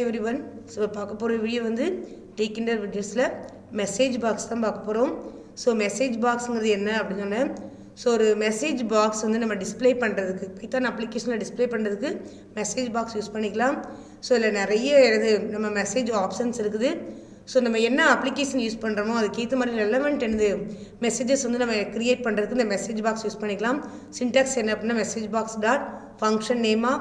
everyone. So பார்க்க போகிற video வந்து டேக்கிண்டர் வீடியோஸில் மெசேஜ் பாக்ஸ் தான் பார்க்க போகிறோம். ஸோ மெசேஜ் பாக்ஸுங்கிறது என்ன அப்படின்னு சொன்னேன். ஸோ ஒரு மெசேஜ் பாக்ஸ் வந்து நம்ம டிஸ்பிளே பண்ணுறதுக்கு பைத்தான் அப்ளிகேஷனில் டிஸ்பிளே பண்ணுறதுக்கு மெசேஜ் பாக்ஸ் யூஸ் பண்ணிக்கலாம். ஸோ இதில் நிறைய நம்ம மெசேஜ் ஆப்ஷன்ஸ் இருக்குது. ஸோ நம்ம என்ன அப்ளிகேஷன் யூஸ் பண்ணுறோமோ அதுக்கேற்ற மாதிரி ரெலவெண்ட் என்னது மெசேஜஸ் வந்து நம்ம க்ரியேட் பண்ணுறதுக்கு இந்த மெசேஜ் பாக்ஸ் யூஸ் பண்ணிக்கலாம். சின்டாக்ஸ் என்ன அப்படின்னா மெசேஜ் பாக்ஸ் டாட் ஃபங்க்ஷன் நேமா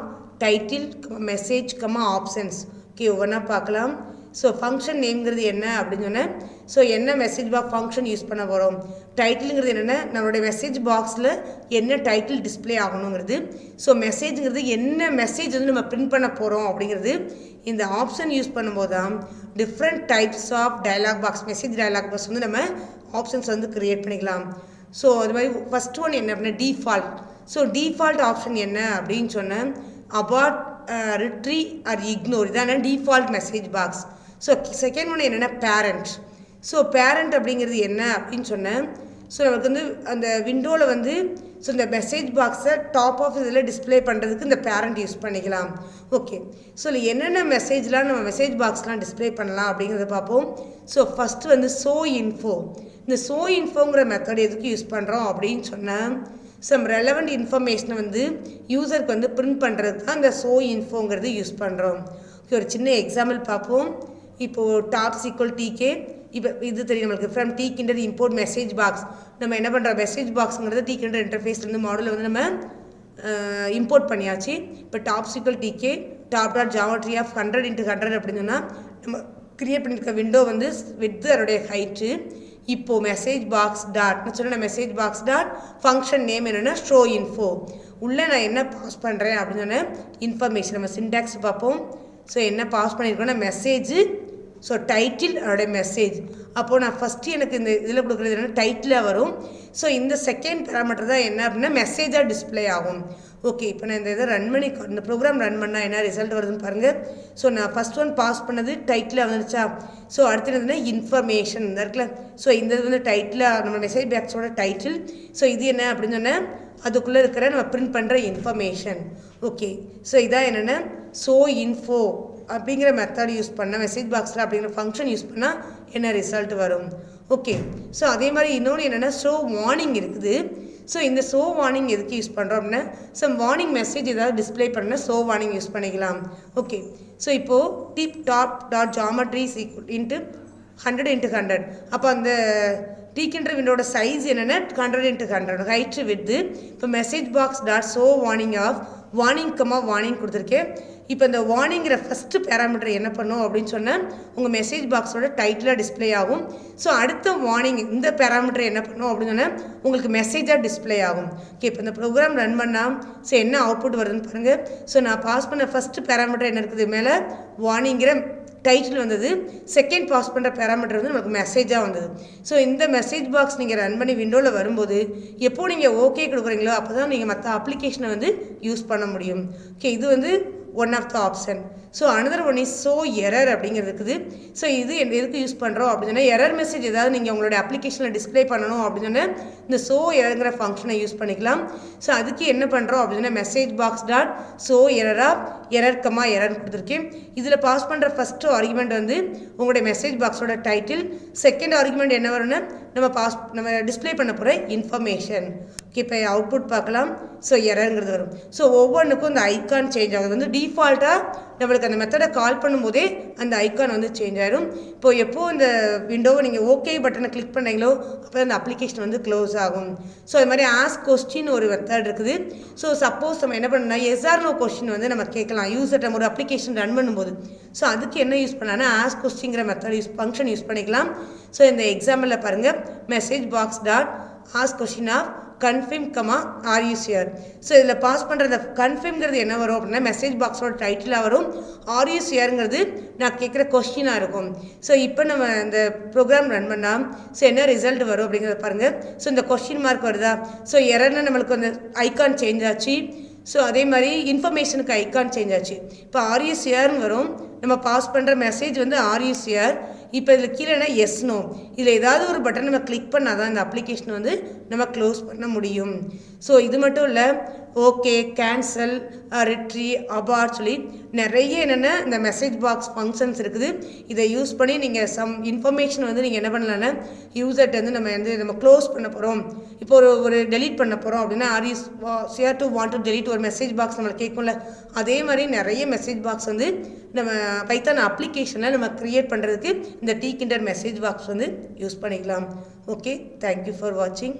டைட்டில் மெசேஜ் ஆப்ஷன்ஸ். ஓகே, ஒவ்வொன்றா பார்க்கலாம். ஸோ ஃபங்க்ஷன் நேம்ங்கிறது என்ன அப்படின்னு சொன்னேன். ஸோ என்ன மெசேஜ் பாக்ஸ் ஃபங்க்ஷன் யூஸ் பண்ண போகிறோம். டைட்டிலுங்கிறது என்னென்னா நம்மளுடைய மெசேஜ் பாக்ஸில் என்ன டைட்டில் டிஸ்பிளே ஆகணுங்கிறது. ஸோ மெசேஜுங்கிறது என்ன மெசேஜ் வந்து நம்ம பிரிண்ட் பண்ண போகிறோம் அப்படிங்கிறது. இந்த ஆப்ஷன் யூஸ் பண்ணும்போது தான் different types of dialog box message dialog box வந்து நம்ம ஆப்ஷன்ஸ் வந்து க்ரியேட் பண்ணிக்கலாம். ஸோ அது மாதிரி ஃபஸ்ட் ஒன் என்ன அப்படின்னா டிஃபால்ட். ஸோ டிஃபால்ட் ஆப்ஷன் என்ன அப்படின்னு சொன்னேன். அபார்ட் ரிட்ரி ஆர் இக்னோர் இதான default message box. So second ஒன்று என்னென்னா பேரண்ட். ஸோ பேரண்ட் அப்படிங்கிறது என்ன அப்படின்னு சொன்னேன். ஸோ நமக்கு வந்து அந்த விண்டோவில் வந்து ஸோ இந்த மெசேஜ் பாக்ஸை டாப் ஆஃப் இதில் டிஸ்பிளே பண்ணுறதுக்கு இந்த பேரண்ட் யூஸ் பண்ணிக்கலாம். ஓகே, ஸோ இல்லை என்னென்ன மெசேஜ்லாம் நம்ம மெசேஜ் பாக்ஸ்லாம் டிஸ்பிளே பண்ணலாம் அப்படிங்கிறத பார்ப்போம். ஸோ ஃபஸ்ட்டு வந்து ஷோ இன்ஃபோ. இந்த ஷோ இன்ஃபோங்கிற மெத்தட் எதுக்கு யூஸ் பண்ணுறோம் அப்படின்னு சொன்னால் சம் ரெலவெண்ட் இன்ஃபர்மேஷனை வந்து யூசருக்கு வந்து பிரிண்ட் பண்ணுறதுக்கு தான் இந்த ஷோ இன்ஃபோங்கிறது யூஸ் பண்ணுறோம். ஒரு சின்ன எக்ஸாம்பிள் பார்ப்போம். இப்போது டாப்ஸ் ஈக்குவல் டிகே. இப்போ இது தெரியும் நம்மளுக்கு ஃப்ரம் டீக்கிண்டர் இம்போர்ட் மெசேஜ் பாக்ஸ். நம்ம என்ன பண்ணுறோம் மெசேஜ் பாக்ஸுங்கிறது டீக்கிண்டர் இன்டர்ஃபேஸ்லேருந்து மாடலில் வந்து நம்ம இம்போர்ட் பண்ணியாச்சு. இப்போ tops equal TK top dot geometry of 100x100 அப்படின்னு சொன்னால் நம்ம க்ரியேட் பண்ணியிருக்க விண்டோ வந்து வித் அதோடைய ஹைட்டு. இப்போது மெசேஜ் பாக்ஸ் டாட் நான் சொன்ன message box dot function name என்னென்னா ஷோ இன்ஃபோ. உள்ளே நான் என்ன பாஸ் பண்ணுறேன் அப்படின்னு சொன்னேன் இன்ஃபர்மேஷன். நம்ம சின்டாக்ஸ் பார்ப்போம். ஸோ என்ன பாஸ் பண்ணியிருக்கோன்னா மெசேஜு. ஸோ டைட்டில் அதோடைய மெசேஜ். அப்போது நான் ஃபஸ்ட்டு எனக்கு இந்த இதில் கொடுக்குறது என்னென்னா டைட்டிலாக வரும். ஸோ இந்த செகண்ட் பேராமீட்டர் தான் என்ன அப்படின்னா மெசேஜாக டிஸ்பிளே ஆகும். ஓகே, இப்போ நான் இந்த இதை ரன் பண்ணி இந்த ப்ரோக்ராம் ரன் பண்ணால் என்ன ரிசல்ட் வருதுன்னு பாருங்கள். ஸோ நான் ஃபஸ்ட் ஒன் பாஸ் பண்ணது டைட்டிலாக வந்துருச்சா. ஸோ அடுத்து என்னதுன்னா இன்ஃபர்மேஷன் இந்த இருக்குல்ல. ஸோ இந்த இது வந்து டைட்டிலாக நம்ம மெசேஜ் பாக்ஸோட டைட்டில். ஸோ இது என்ன அப்படின்னு சொன்னால் அதுக்குள்ளே இருக்கிற நம்ம பிரிண்ட் பண்ணுற இன்ஃபர்மேஷன். ஓகே, ஸோ இதான் என்னென்னா ஷோ இன்ஃபோ அப்படிங்கிற மெத்தட் யூஸ் பண்ணால் மெசேஜ் பாக்ஸில் அப்படிங்கிற ஃபங்க்ஷன் யூஸ் பண்ணால் என்ன ரிசல்ட் வரும். ஓகே, ஸோ அதே மாதிரி இன்னொன்று என்னென்னா ஷோ வார்னிங் இருக்குது. ஸோ இந்த ஷோ வார்னிங் எதுக்கு யூஸ் பண்ணுறோம் அப்படின்னா சம் வார்னிங் மெசேஜ் ஏதாவது டிஸ்பிளே பண்ணால் ஷோ வார்னிங் யூஸ் பண்ணிக்கலாம். ஓகே, ஸோ இப்போது tip top dot geometry into 100x100. அப்போ அந்த டீக்கின்ற விண்டோட சைஸ் என்னென்னா 100x100 ஹைட்டு வித்து. இப்போ message box dot show warning of warning கொடுத்துருக்கேன். இப்போ இந்த வார்னிங்கிற ஃபஸ்ட்டு பேராமீட்டர் என்ன பண்ணும் அப்படின்னு சொன்னால் உங்கள் மெசேஜ் பாக்ஸோட டைட்டிலாக டிஸ்பிளே ஆகும். ஸோ அடுத்த வார்னிங் இந்த பேராமீட்டர் என்ன பண்ணும் அப்படின்னு சொன்னால் உங்களுக்கு மெசேஜாக டிஸ்பிளே ஆகும். ஓகே, இப்போ இந்த ப்ரோக்ராம் ரன் பண்ணால் ஸோ என்ன அவுட்புட் வருதுன்னு பாருங்கள். ஸோ நான் பாஸ் பண்ண ஃபஸ்ட்டு பேராமீட்டர் என்ன இருக்குது மேலே வார்னிங்கிற டைட்டில் வந்தது. செகண்ட் பாஸ் பண்ணுற பேராமீட்டர் வந்து நமக்கு மெசேஜாக வந்தது. ஸோ இந்த மெசேஜ் பாக்ஸ் நீங்கள் ரன் பண்ணி விண்டோவில் வரும்போது எப்போது நீங்கள் ஓகே கொடுக்குறீங்களோ அப்போ தான் நீங்கள் மற்ற அப்ளிகேஷனை வந்து யூஸ் பண்ண முடியும். ஓகே, இது வந்து one of the option. So another one is show error அப்படிங்கிறது இருக்குது. ஸோ இது எதுக்கு யூஸ் பண்ணுறோம் அப்படின்னு சொன்னால் எரர் மெசேஜ் ஏதாவது நீங்கள் உங்களுடைய அப்ளிகேஷனில் டிஸ்பிளே பண்ணணும் அப்படின்னு சொன்னால் இந்த ஷோ எரருங்கிற ஃபங்க்ஷனை யூஸ் பண்ணிக்கலாம். ஸோ அதுக்கு என்ன பண்ணுறோம் அப்படின்னு சொன்னால் message box dot show error கொடுத்துருக்கேன். இதில் பாஸ் பண்ணுற ஃபஸ்ட்டு ஆர்குமெண்ட் வந்து உங்களுடைய மெசேஜ் பாக்ஸோட டைட்டில். செகண்ட் ஆர்குமெண்ட் என்ன வரும்னா நம்ம டிஸ்பிளே பண்ண போகிற இன்ஃபர்மேஷன். ஓகே, இப்போ அவுட்புட் பார்க்கலாம். ஸோ எரருங்கிறது வரும். ஸோ ஒவ்வொன்றுக்கும் இந்த ஐக்கான் சேஞ்ச் ஆகுது. வந்து டிஃபால்ட்டாக நம்மளுக்கு அந்த மெத்தடை கால் பண்ணும்போதே அந்த ஐக்கான் வந்து சேஞ்ச் ஆகிடும். இப்போ எப்போது இந்த விண்டோவை நீங்கள் ஓகே பட்டனை கிளிக் பண்ணுறீங்களோ அப்போ அந்த அப்ளிகேஷன் வந்து க்ளோஸ் ஆகும். ஸோ அது மாதிரி ஆஸ்க் கொஸ்டின் ஒரு மெத்தட் இருக்குது. ஸோ சப்போஸ் நம்ம என்ன பண்ணால் எஸ்ஆர் நோ கொஸ்டின் வந்து நம்ம கேட்கலாம் யூசர்ட்ட ஒரு அப்ளிகேஷன் ரன் பண்ணும்போது. ஸோ அதுக்கு என்ன யூஸ் பண்ணலாம்னா ஆஸ்க் கொஸ்டிங்கிற மெத்தட் ஃபங்க்ஷன் யூஸ் பண்ணிக்கலாம். ஸோ இந்த எக்ஸாம்பிளில் பாருங்கள் message box dot ask question of confirm are you sure. So இதில் பாஸ் பண்ணுற கன்ஃபர்ம்ங்கிறது என்ன வரும் அப்படின்னா மெசேஜ் பாக்ஸோட டைட்டிலாக வரும். ஆர் யூ ஷியருங்கிறது நான் கேட்குற கொஸ்டினாக இருக்கும். ஸோ இப்போ நம்ம இந்த ப்ரோக்ராம் ரன் பண்ணால் ஸோ என்ன ரிசல்ட் வரும் அப்படிங்கிறத பாருங்கள். ஸோ இந்த கொஸ்டின் மார்க் வருதா. ஸோ எரர்னா நம்மளுக்கு அந்த ஐக்கான் சேஞ்ச் ஆச்சு. ஸோ அதே மாதிரி இன்ஃபர்மேஷனுக்கு ஐக்கான் சேஞ்ச் ஆச்சு. இப்போ ஆர் யூ ஷியர்னு வரும். நம்ம பாஸ் பண்ணுற மெசேஜ் வந்து ஆர் யூ ஷியர். இப்போ இதில் கீழேனா எஸ் நோ இதில் ஏதாவது ஒரு பட்டன் நம்ம கிளிக் பண்ணால் தான் இந்த அப்ளிகேஷன் வந்து நம்ம க்ளோஸ் பண்ண முடியும். ஸோ இது மட்டும் இல்லை ஓகே, கேன்சல், ரிட்ரி, அபார்ட் சொல்லி நிறைய என்னென்ன இந்த மெசேஜ் பாக்ஸ் ஃபங்க்ஷன்ஸ் இருக்குது. இதை யூஸ் பண்ணி நீங்கள் சம் இன்ஃபர்மேஷன் வந்து நீங்கள் என்ன பண்ணலான்னா யூசர்கிட்ட வந்து நம்ம க்ளோஸ் பண்ண போகிறோம். இப்போ ஒரு டெலீட் பண்ண போகிறோம் அப்படின்னா are is sure to want to delete ஒரு மெசேஜ் பாக்ஸ் நம்மளை கேட்கும்ல, அதே மாதிரி நிறைய மெசேஜ் பாக்ஸ் வந்து நம்ம பைத்தான் அப்ளிகேஷனில் நம்ம க்ரியேட் பண்ணுறதுக்கு இந்த tkinter மெசேஜ் பாக்ஸ் வந்து யூஸ் பண்ணிக்கலாம். ஓகே, தேங்க்யூ ஃபார் வாட்சிங்.